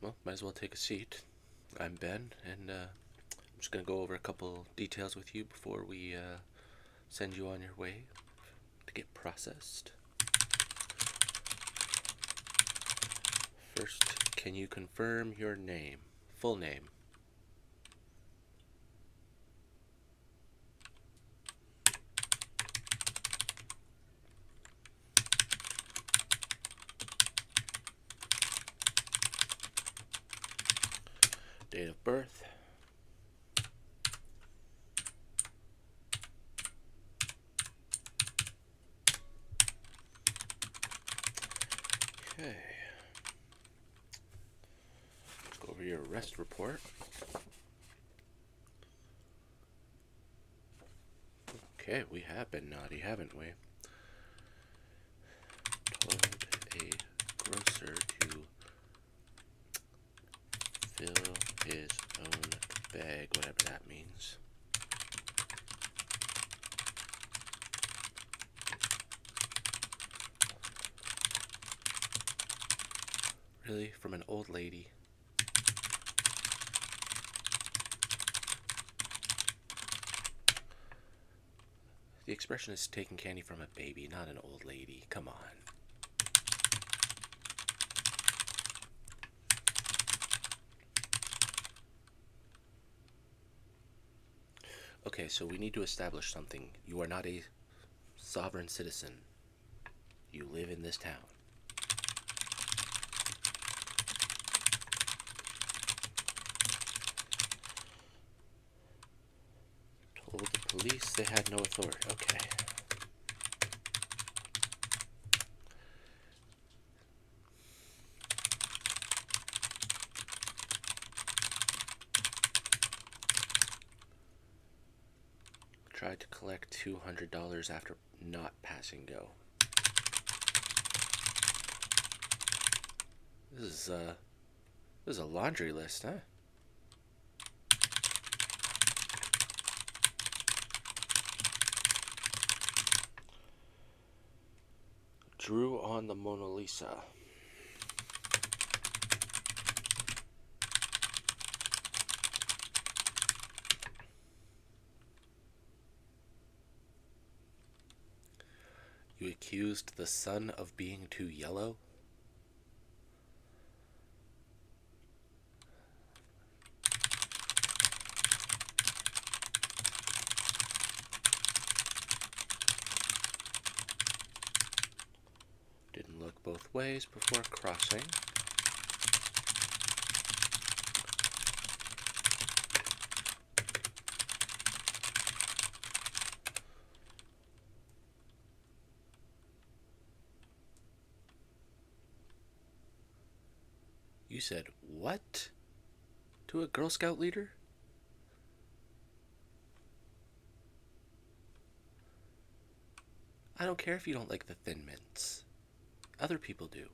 Well, might as well take a seat. I'm Ben, and I'm just going to go over a couple details with you before we send you on your way to get processed. First, can you confirm your name? Full name. Date of birth. Okay. Let's go over your arrest report. Okay, we have been naughty, haven't we? Told a grocer to fill his own bag, whatever that means. Really? From an old lady? The expression is taking candy from a baby, not an old lady. Come on. Okay, so we need to establish something. You are not a sovereign citizen. You live in this town. Told the police they had no authority. Okay. Tried to collect $200 after not passing go. This is a laundry list, huh? Drew on the Mona Lisa. You accused the sun of being too yellow? Didn't look both ways before crossing. You said what? To a Girl Scout leader? I don't care if you don't like the Thin Mints. Other people do.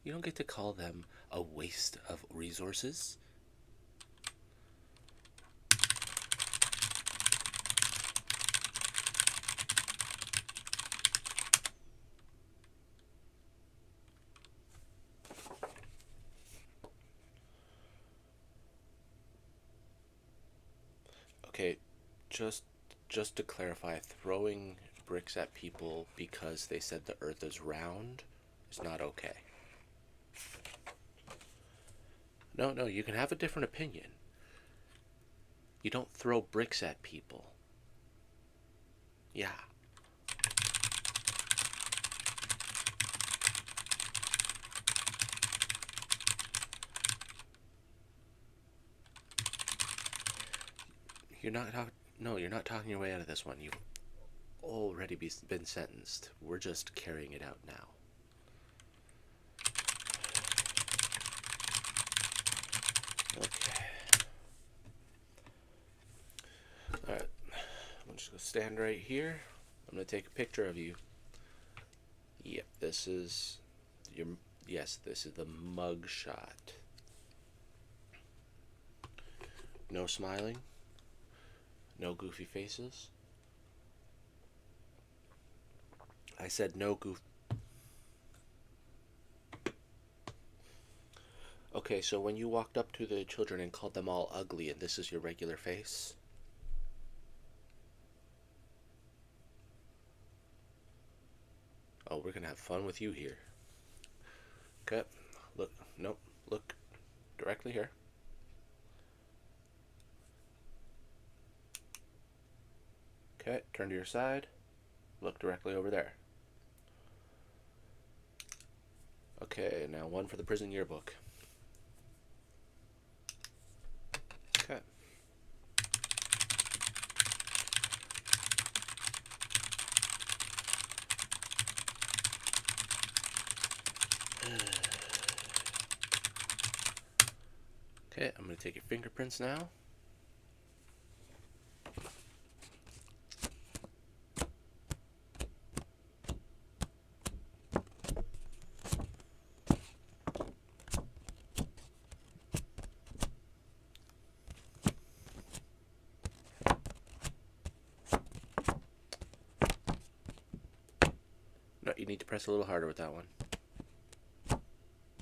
You don't get to call them a waste of resources. Okay, just to clarify, throwing bricks at people because they said the earth is round is not okay. No, you can have a different opinion. You don't throw bricks at people. Yeah. You're not no, you're not talking your way out of this one. You've already been sentenced. We're just carrying it out now. Okay. Alright. I'm just going to stand right here. I'm going to take a picture of you. Yep, this is your... Yes, this is the mug shot. No smiling. No goofy faces. I said no goof... Okay, so when you walked up to the children and called them all ugly, and this is your regular face? Oh, we're gonna have fun with you here. Okay, look, nope, look directly here. Okay, turn to your side, look directly over there. Okay, now one for the prison yearbook. Okay. Okay, I'm going to take your fingerprints now. No, you need to press a little harder with that one.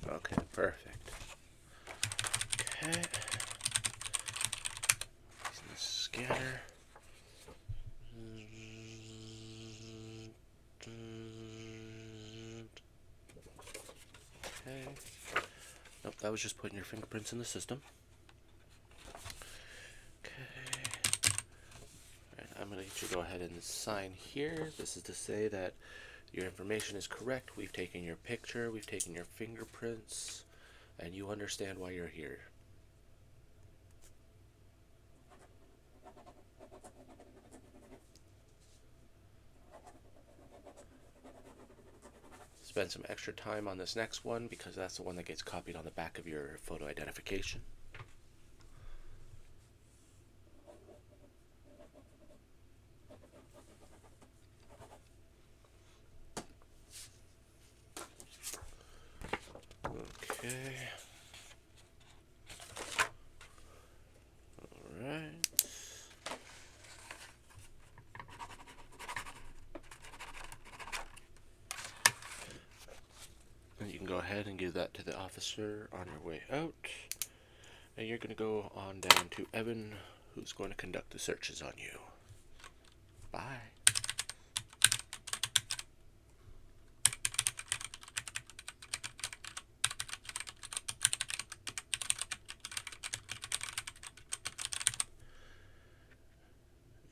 Okay, perfect. Okay. Using the scanner. Okay. Nope, that was just putting your fingerprints in the system. Okay. Alright, I'm going to get you to go ahead and sign here. This is to say that your information is correct. We've taken your picture, we've taken your fingerprints, and you understand why you're here. Spend some extra time on this next one because that's the one that gets copied on the back of your photo identification. Okay. Alright. And you can go ahead and give that to the officer on your way out. And you're going to go on down to Evan, who's going to conduct the searches on you. Bye.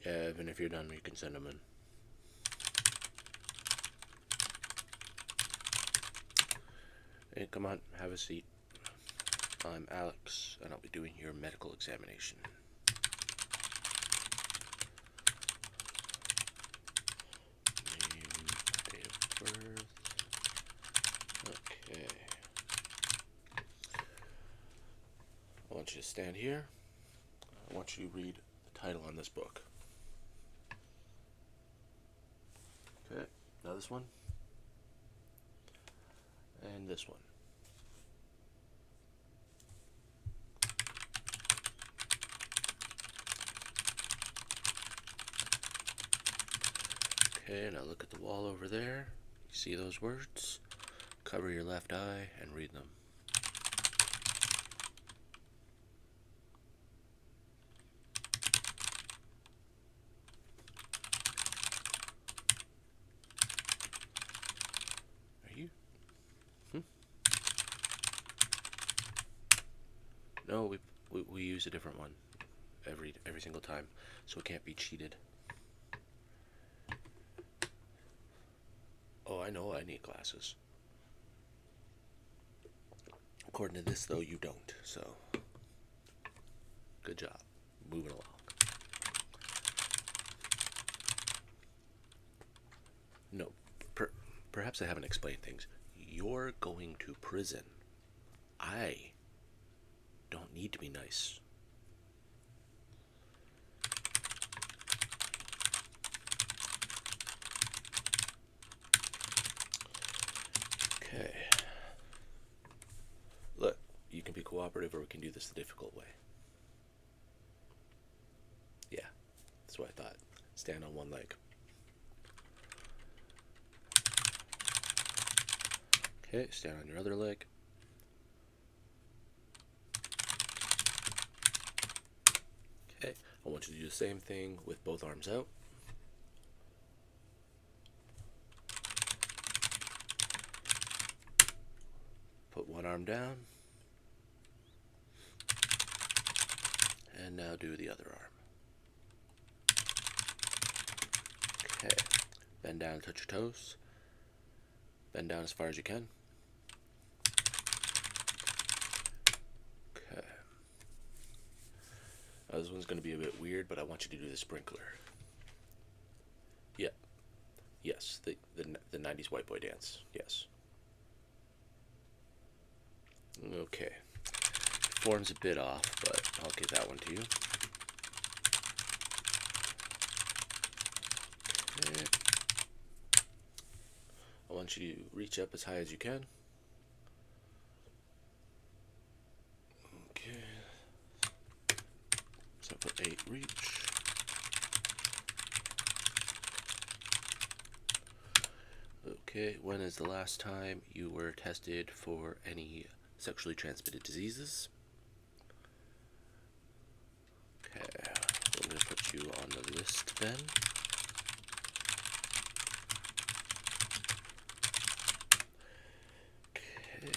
Yeah, Evan, if you're done, you can send them in. Hey, come on, have a seat. I'm Alex, and I'll be doing your medical examination. Name, date of birth. Okay. I want you to stand here. I want you to read the title on this book. Okay, now this one. And this one. Okay, now look at the wall over there. You see those words? Cover your left eye and read them. Are you? No, we use a different one every single time, so it can't be cheated. Oh, I know I need glasses. According to this, though, you don't, so good job. Moving along. No, perhaps I haven't explained things. You're going to prison. I don't need to be nice. Okay. Look, you can be cooperative or we can do this the difficult way. Yeah, that's what I thought. Stand on one leg. Okay, stand on your other leg. Okay, I want you to do the same thing with both arms out. Put one arm down. And now do the other arm. Okay. Bend down and touch your toes. Bend down as far as you can. Okay. Now this one's going to be a bit weird, but I want you to do the sprinkler. Yeah. Yes, the 90s white boy dance. Yes. Okay. Form's a bit off, but I'll give that one to you. Okay. I want you to reach up as high as you can. Okay. So for 8 reach. Okay, when is the last time you were tested for any sexually transmitted diseases? Okay, so I'm going to put you on the list then. Okay.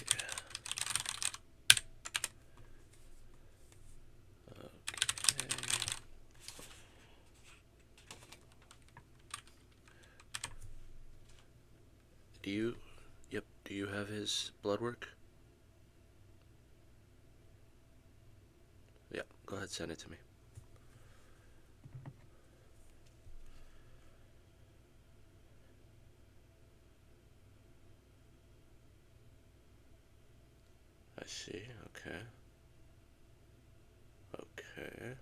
Do you have his blood work? Yeah, go ahead, send it to me. I see, okay. Okay.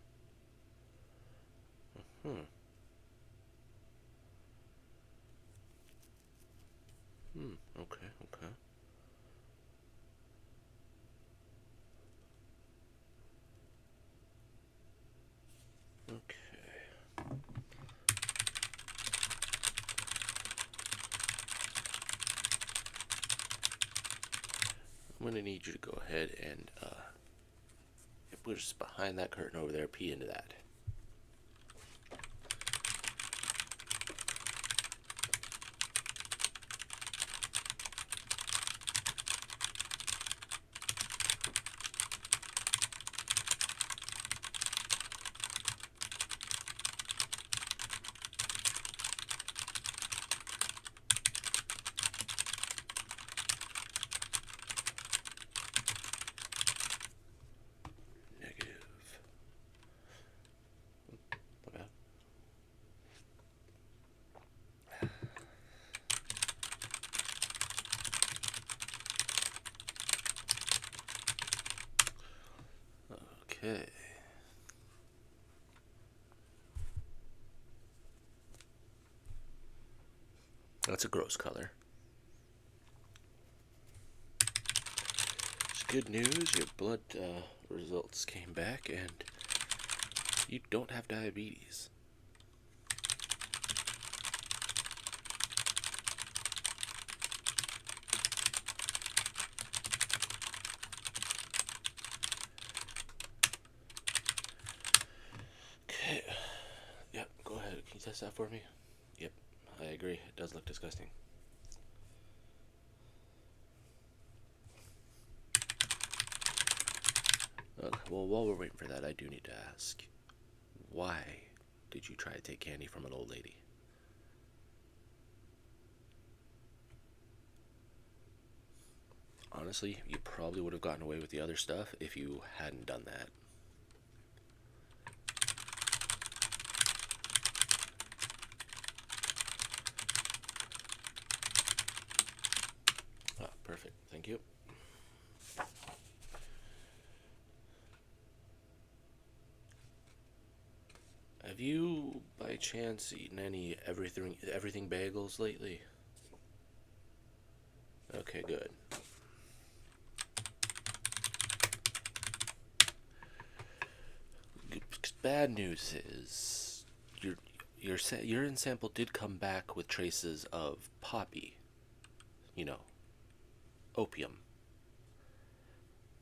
Okay, okay. Okay. I'm gonna need you to go ahead and if we're just behind that curtain over there, pee into that. Negative. My bad. Okay. That's a gross color. It's good news, your blood results came back and you don't have diabetes. Okay. Yep, go ahead. Can you test that for me? Yep, I agree. It does look disgusting. Okay, well, while we're waiting for that, I do need to ask, why did you try to take candy from an old lady? Honestly, you probably would have gotten away with the other stuff if you hadn't done that. Ah, perfect. Thank you. Have you, by chance, eaten any everything bagels lately? Okay, good. Bad news is your urine sample did come back with traces of poppy, you know, opium.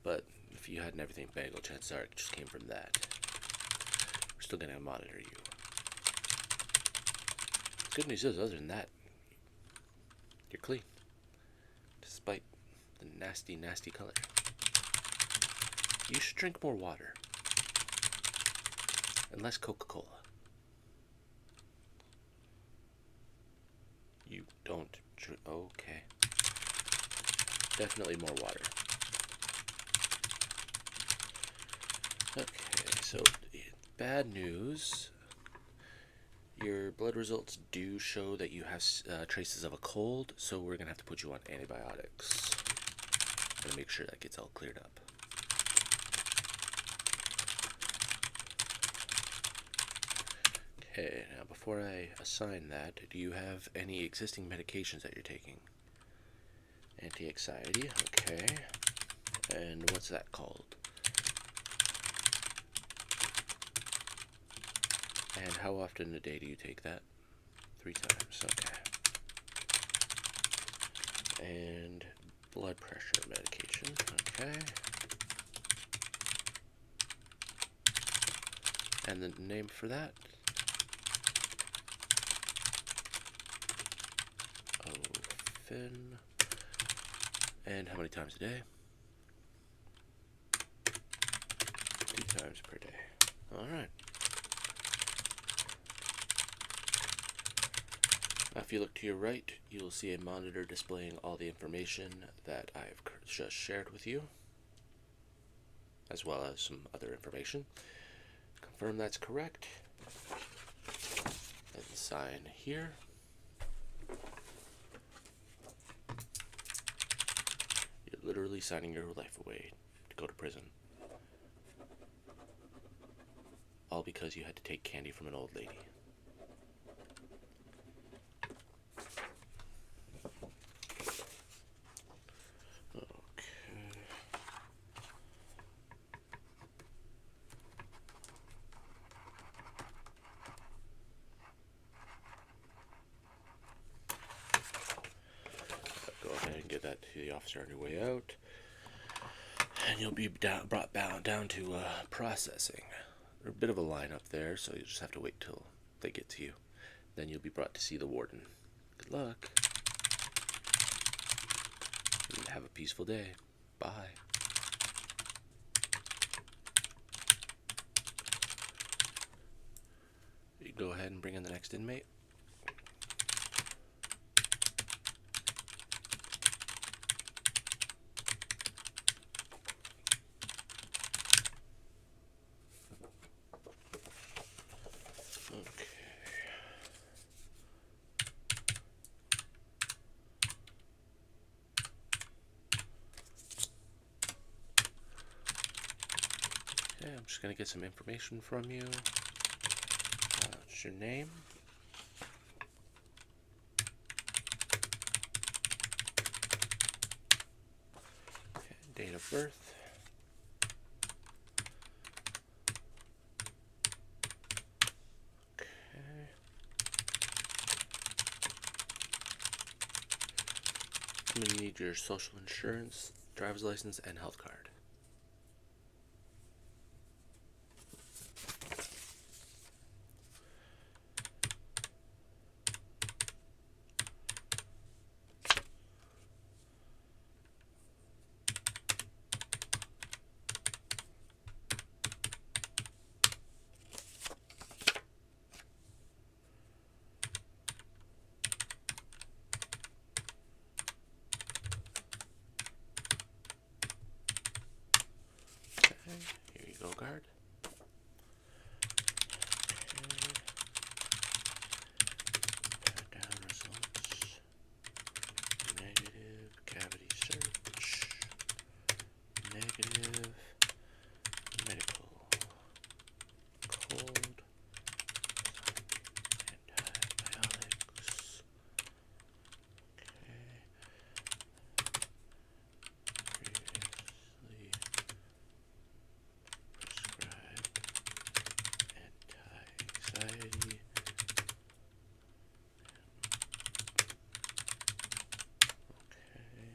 But if you had an everything bagel, chances are it just came from that. still gonna monitor you. Good news is, other than that, you're clean. Despite the nasty, nasty color. You should drink more water. And less Coca-Cola. You don't drink. Okay. Definitely more water. Okay, so bad news. Your blood results do show that you have traces of a cold, so we're gonna have to put you on antibiotics. Gonna make sure that gets all cleared up. Okay, now before I assign that, do you have any existing medications that you're taking? Anti-anxiety, okay. And what's that called? And how often a day do you take that? 3 times, okay. And blood pressure medication, okay. And the name for that? Fin. And how many times a day? 2 times per day. Alright. If you look to your right, you will see a monitor displaying all the information that I've just shared with you, as well as some other information. Confirm that's correct, and sign here. You're literally signing your life away to go to prison. All because you had to take candy from an old lady. Go ahead and get that to the officer on your way out, and you'll be brought down to processing. There's a bit of a line up there, so you just have to wait till they get to you. Then you'll be brought to see the warden. Good luck. And have a peaceful day. Bye. You go ahead and bring in the next inmate. Okay, I'm just going to get some information from you. What's your name? Okay, date of birth. Okay. I'm going to need your social insurance, driver's license, and health card. Here you go, guard. Down results. Negative. Cavity search. Negative. Medical. Cold. Antibiotics. Okay. Previously prescribed anti-anxiety. Okay.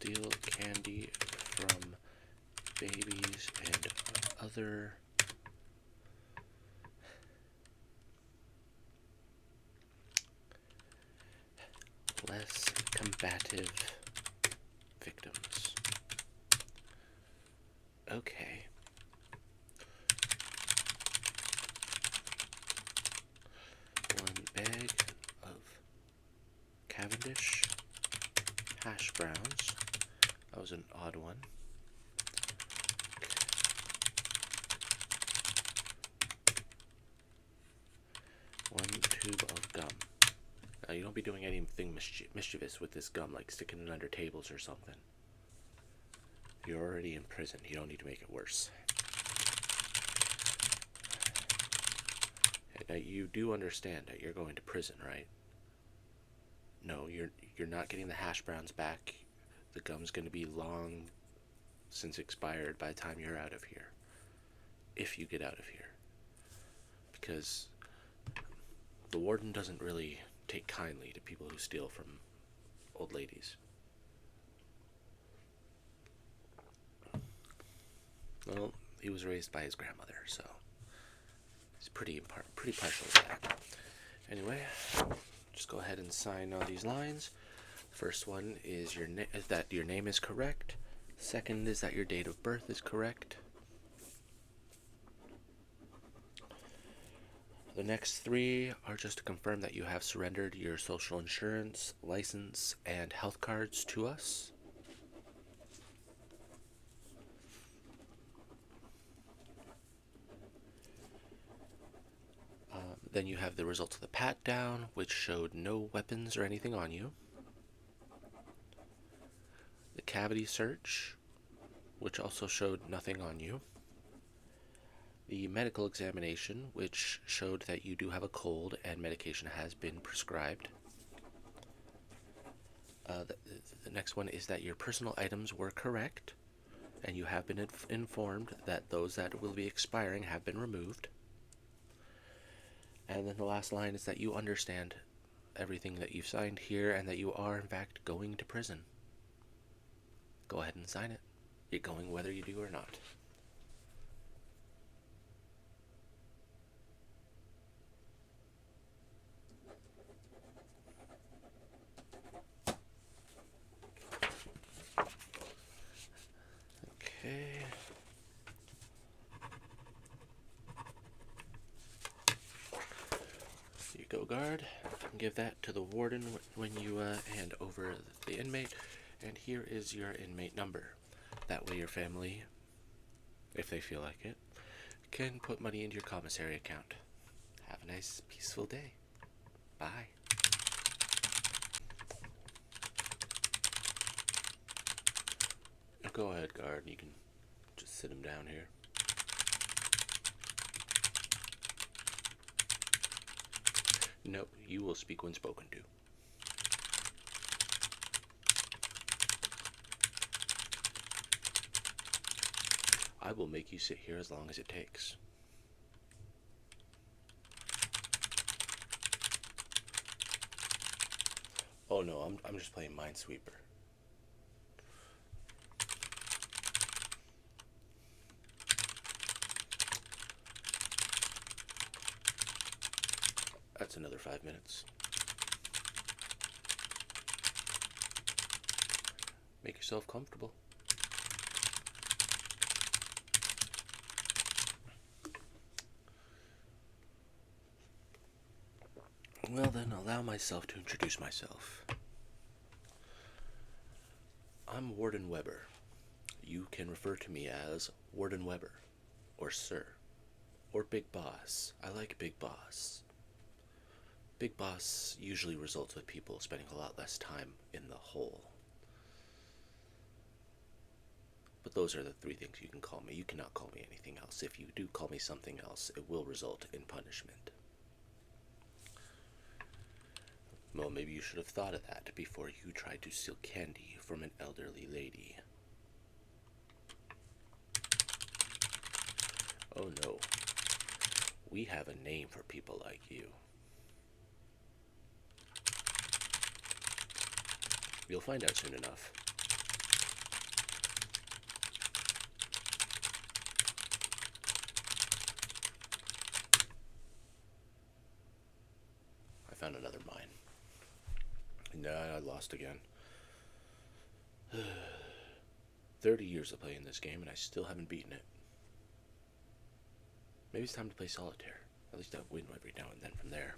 steal candy from babies and other less combative victims. Okay. One bag of Cavendish hash browns. That was an odd one. One tube of gum. Now, you don't be doing anything mischievous with this gum, like sticking it under tables or something. You're already in prison. You don't need to make it worse. Now, you do understand that you're going to prison, right? No, you're not getting the hash browns back. The gum's going to be long since expired by the time you're out of here. If you get out of here. Because the warden doesn't really take kindly to people who steal from old ladies. Well, he was raised by his grandmother, so he's pretty partial to that. Anyway, just go ahead and sign all these lines. First one is that your name is correct. Second is that your date of birth is correct. The next three are just to confirm that you have surrendered your social insurance, license, and health cards to us. Then you have the results of the pat-down, which showed no weapons or anything on you. The cavity search, which also showed nothing on you. The medical examination, which showed that you do have a cold and medication has been prescribed. The next one is that your personal items were correct, and you have been informed that those that will be expiring have been removed. And then the last line is that you understand everything that you've signed here and that you are, in fact, going to prison. Go ahead and sign it. You're going whether you do or not. Okay. You go, guard. Give that to the warden when you hand over the inmate. And here is your inmate number. That way your family, if they feel like it, can put money into your commissary account. Have a nice, peaceful day. Bye. Go ahead, guard. You can just sit him down here. No, you will speak when spoken to. I will make you sit here as long as it takes. Oh no, I'm just playing Minesweeper. That's another 5 minutes. Make yourself comfortable. Well then, allow myself to introduce myself. I'm Warden Weber. You can refer to me as Warden Weber, or Sir, or Big Boss. I like Big Boss. Big Boss usually results with people spending a lot less time in the hole. But those are the three things you can call me. You cannot call me anything else. If you do call me something else, it will result in punishment. Well, maybe you should have thought of that before you tried to steal candy from an elderly lady. Oh no. We have a name for people like you. You'll find out soon enough. found another mine. No, I lost again. 30 years of playing this game and I still haven't beaten it. Maybe it's time to play solitaire. At least I win every now and then from there.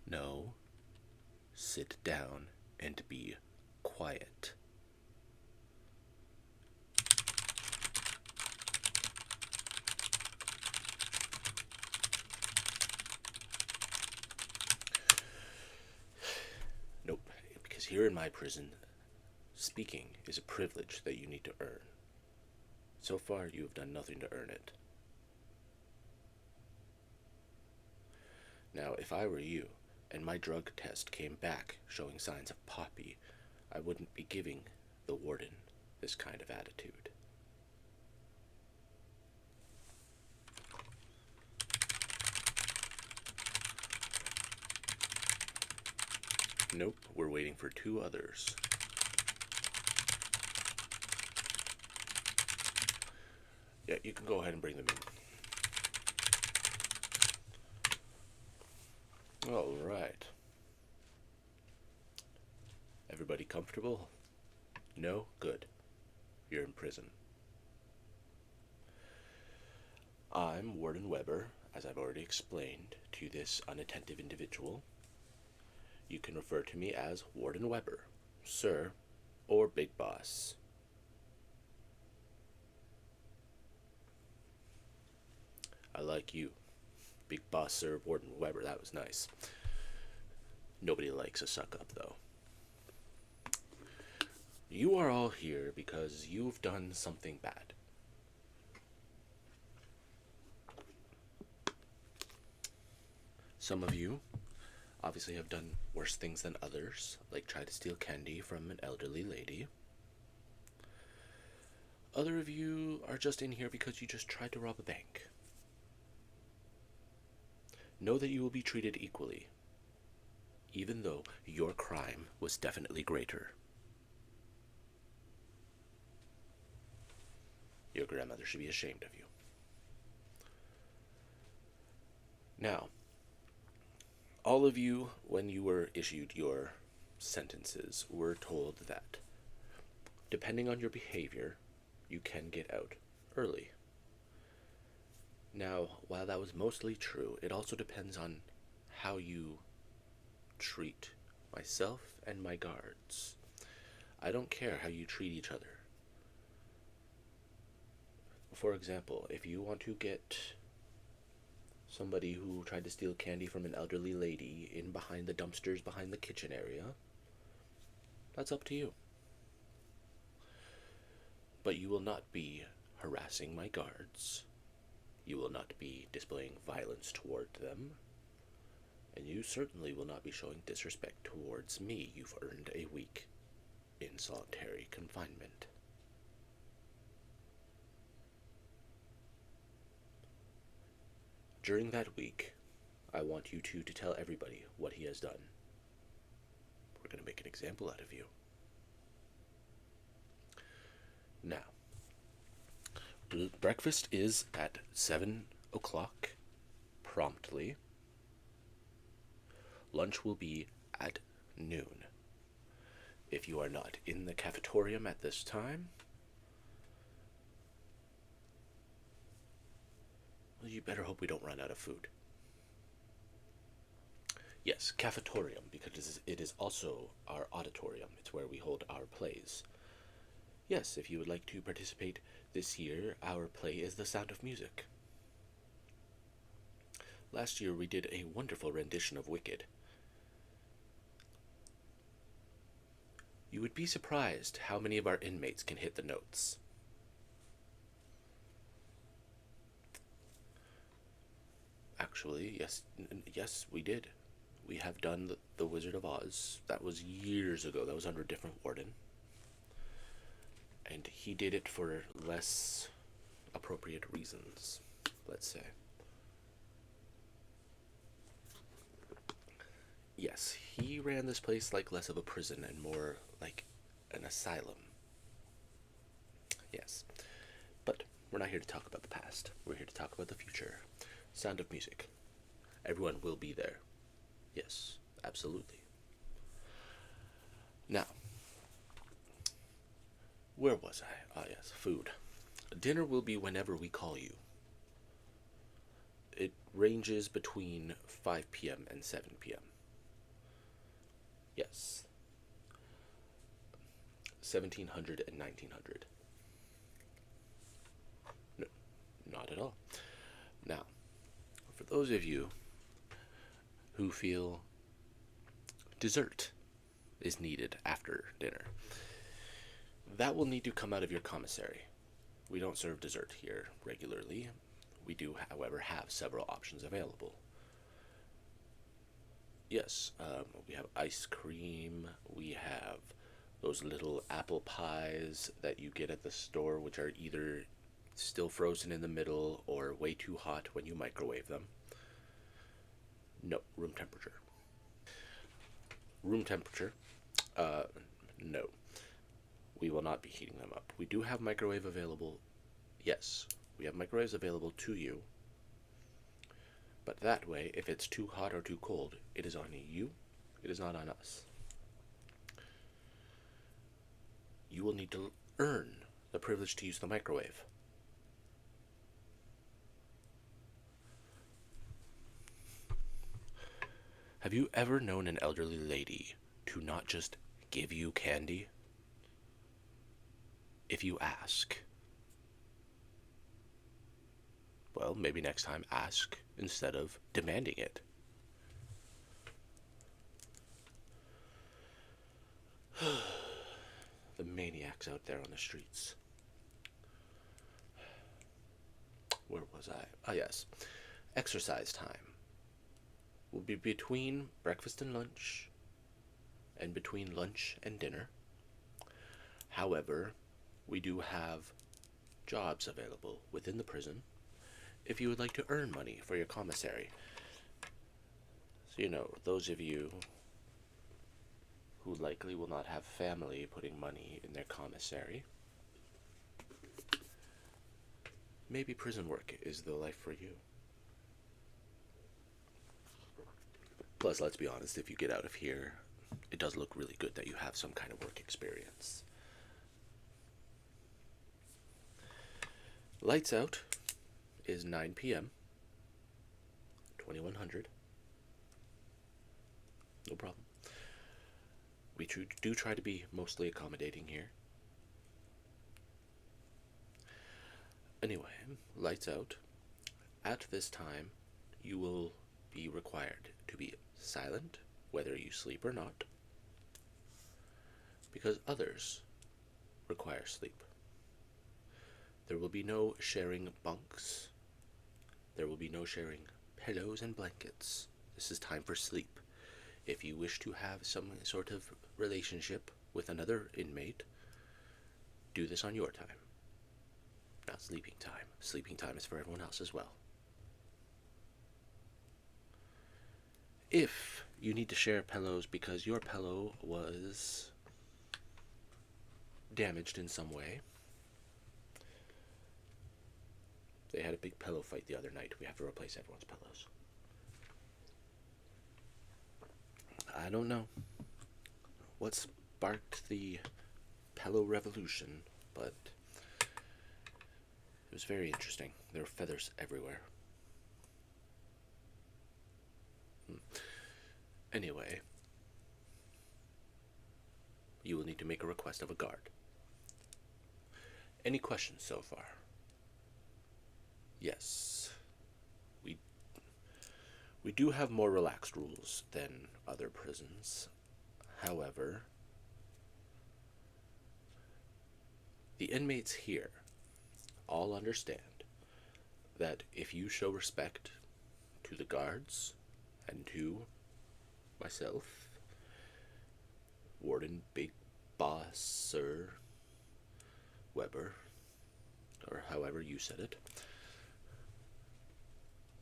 No. Sit down and be quiet. Nope, because here in my prison, speaking is a privilege that you need to earn. So far, you have done nothing to earn it. Now, if I were you, and my drug test came back showing signs of poppy, I wouldn't be giving the warden this kind of attitude. Nope, we're waiting for 2 others. Yeah, you can go ahead and bring them in. All right. Everybody comfortable? No? Good. You're in prison. I'm Warden Weber, as I've already explained to this unattentive individual. You can refer to me as Warden Weber, Sir, or Big Boss. I like you. Big Boss, Sir, Warden Weber, that was nice. Nobody likes a suck-up, though. You are all here because you've done something bad. Some of you obviously have done worse things than others, like try to steal candy from an elderly lady. Other of you are just in here because you just tried to rob a bank. Know that you will be treated equally, even though your crime was definitely greater. Your grandmother should be ashamed of you. Now, all of you, when you were issued your sentences, were told that, depending on your behavior, you can get out early. Now, while that was mostly true, it also depends on how you treat myself and my guards. I don't care how you treat each other. For example, if you want to get somebody who tried to steal candy from an elderly lady in behind the dumpsters behind the kitchen area, that's up to you. But you will not be harassing my guards. You will not be displaying violence toward them. And you certainly will not be showing disrespect towards me. You've earned a week in solitary confinement. During that week, I want you two to tell everybody what he has done. We're going to make an example out of you. Now, breakfast is at 7 o'clock promptly. Lunch will be at noon. If you are not in the cafetorium at this time, well, you better hope we don't run out of food. Yes, cafetorium, because it is also our auditorium. It's where we hold our plays. Yes, if you would like to participate this year, our play is The Sound of Music. Last year we did a wonderful rendition of Wicked. You would be surprised how many of our inmates can hit the notes. Actually, yes, we did. We have done the Wizard of Oz. That was years ago. That was under a different warden. And he did it for less appropriate reasons, let's say. Yes, he ran this place like less of a prison and more like an asylum. Yes. But we're not here to talk about the past. We're here to talk about the future. Sound of Music. Everyone will be there. Yes, absolutely. Now, where was I? Ah, yes, food. Dinner will be whenever we call you. It ranges between 5 p.m. and 7 p.m. Yes, 1700 and 1900. No, not at all. Now, for those of you who feel dessert is needed after dinner, that will need to come out of your commissary. We don't serve dessert here regularly. We do, however, have several options available. Yes, we have ice cream. We have those little apple pies that you get at the store, which are either still frozen in the middle or way too hot when you microwave them. No, room temperature. Room temperature. Uh, no, we will not be heating them up. We do have microwave available. Yes, we have microwaves available to you. But that way, if it's too hot or too cold, it is on you. It is not on us. You will need to earn the privilege to use the microwave. Have you ever known an elderly lady to not just give you candy if you ask? Well, maybe next time ask instead of demanding it. The maniacs out there on the streets. Where was I? Ah, yes. Exercise time will be between breakfast and lunch, and between lunch and dinner. However, we do have jobs available within the prison if you would like to earn money for your commissary. So, those of you who likely will not have family putting money in their commissary, maybe prison work is the life for you. Plus, let's be honest, if you get out of here, it does look really good that you have some kind of work experience. Lights out is 9 p.m. 2100. No problem. We do try to be mostly accommodating here. Anyway, lights out. At this time, you will be required to be silent, whether you sleep or not, because others require sleep. There will be no sharing bunks. There will be no sharing pillows and blankets. This is time for sleep. If you wish to have some sort of relationship with another inmate, do this on your time. Not sleeping time. Sleeping time is for everyone else as well. If you need to share pillows because your pillow was damaged in some way, they had a big pillow fight the other night. We have to replace everyone's pillows. I don't know what sparked the pillow revolution, but it was very interesting. There were feathers everywhere. Anyway, you will need to make a request of a guard. Any questions so far? Yes. We do have more relaxed rules than other prisons. However, the inmates here all understand that if you show respect to the guards and to myself, Warden Big Boss Sir Weber, or however you said it,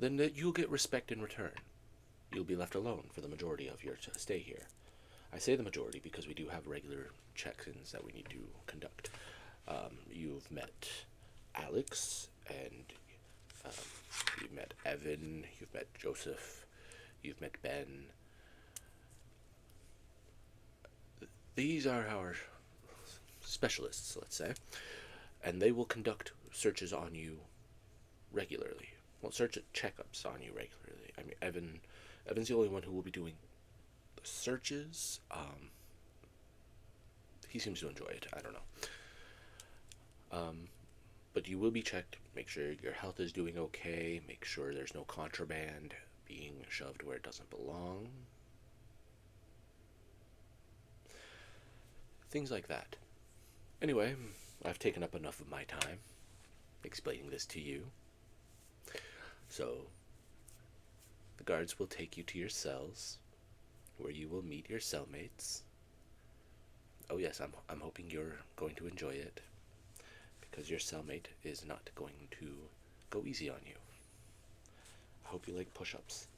then that you'll get respect in return. You'll be left alone for the majority of your stay here. I say the majority because we do have regular check-ins that we need to conduct. You've met Alex, and you've met Evan, you've met Joseph, you've met Ben, These are our specialists, let's say, and they will conduct searches on you regularly. Well, search checkups on you regularly. I mean, Evan's the only one who will be doing the searches. He seems to enjoy it. I don't know. But you will be checked. Make sure your health is doing okay. Make sure there's no contraband being shoved where it doesn't belong. Things like that. Anyway, I've taken up enough of my time explaining this to you. So, the guards will take you to your cells, where you will meet your cellmates. Oh yes, I'm hoping you're going to enjoy it, because your cellmate is not going to go easy on you. I hope you like push-ups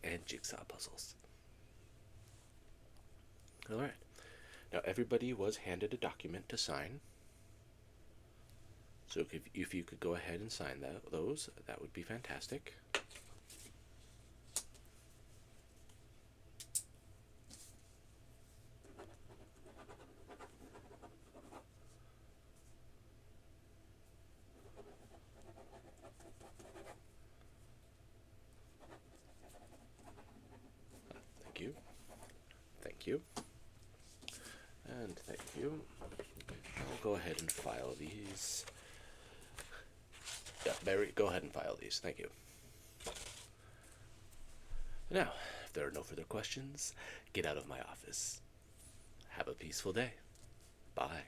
and jigsaw puzzles. Alright, now everybody was handed a document to sign. So if you could go ahead and sign those, that would be fantastic. Thank you. Thank you. And thank you. I'll go ahead and file these. Yeah, Barry, go ahead and file these. Thank you. Now, if there are no further questions, get out of my office. Have a peaceful day. Bye.